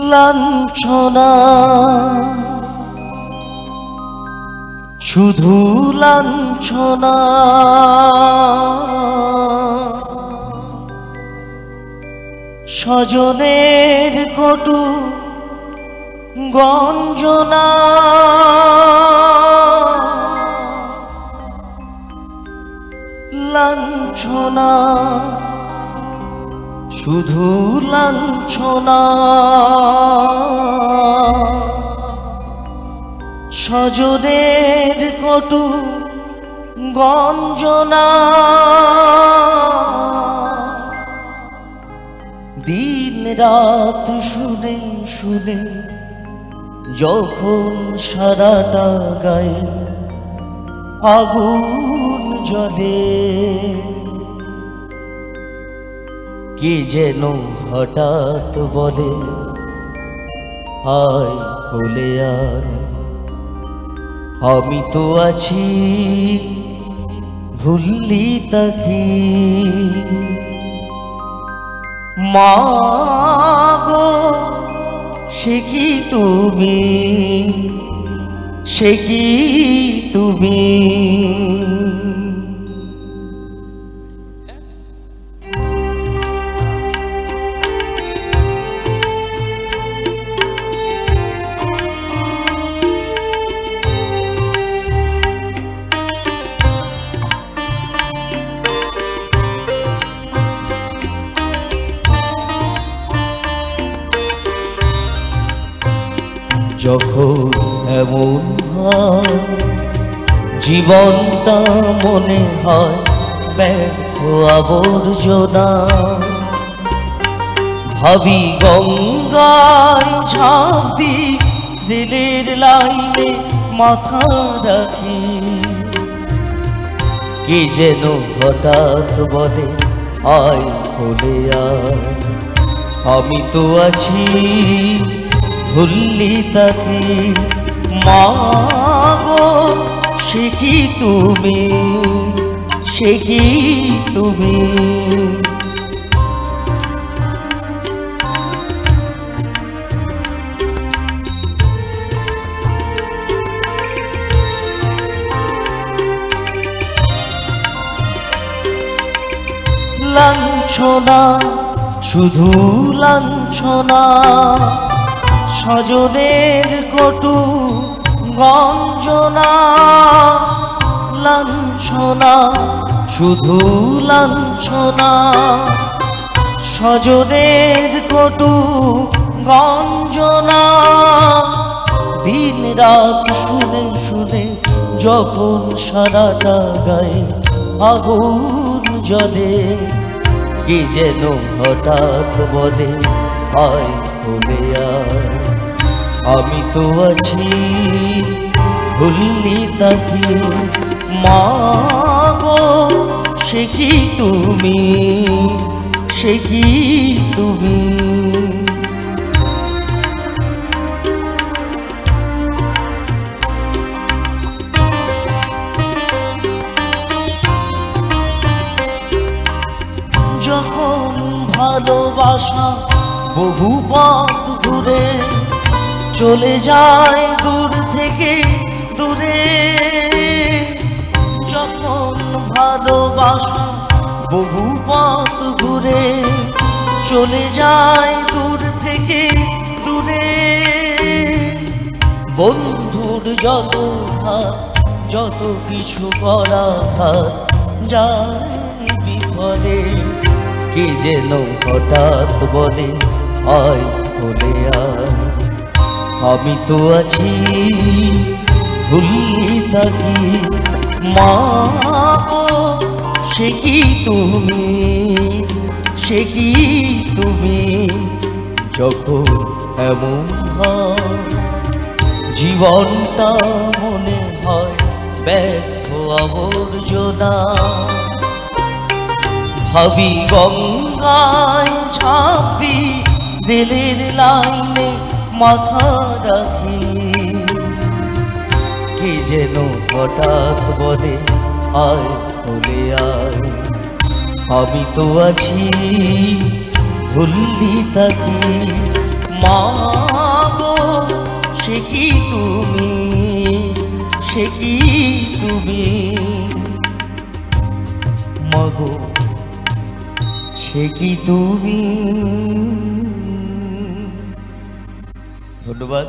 লাঞ্ছনা শুধু লাঞ্ছনা স্বজনের কটু গঞ্জনা লাঞ্ছনা শুধু লাঞ্ছনা স্বজনের কটু গঞ্জনা দিন রাত শুনে শুনে যখন সারাটা গায়ে আগুন জ্বলে কে যেন হঠাৎ বলে আয় বলে আয় আমি তো আছি ভুললি তাকে মা গো সে কি তুমি সে কি তুমি যখন এমন হয় জীবনটা মনে হয় ব্যর্থ আবর্জনা ভাবি গঙ্গায় ঝাঁপ দি রেলের লাইনে মাথা রাখি কে যেন হঠাৎ বলে আয় বলে আয় আমি তো আছি ভুললি তাকে মা গো সে কি তুমি সে কি তুমি লাঞ্ছনা শুধু লাঞ্ছনা স্বজনের কটু গঞ্জনা লাঞ্ছনা শুধু লাঞ্ছনা স্বজনের কটু গঞ্জনা দিন রাত শুনে শুনে যখন সারাটা গায়ে আগুন জ্বলে কে যেন হঠাৎ বলে আয় বলে আয় আমি তো আছি ভুললি তাকে মা গো সে কি তুমি সে কি তুমি যখন ভালোবাসা বহু পথ ঘুরে চলে যায় দূর থেকে দূরে যখন ভালোবাসা বহু পথ ঘুরে চলে যায় দূর থেকে দূরে বন্ধুর যত হাত যত কিছু করা হাত যায় বিফলে কে যেন হঠাৎ বলে আয় বলে আয় আমি তো আছি ভুললি তাকে মা গো সে কি তুমি সে কি তুমি যখন এমন হয় জীবনটা মনে হয় ব্যর্থ আবর্জনা ভাবি গঙ্গায় ঝাঁপ দি রেলের লাইনে মাথা রাখি কে যেন হঠাৎ বলে আয় বলে আয় আমি তো আছি ভুললি তাকে মা সে কি তুমি মাগো সে কি তুমি। ধন্যবাদ।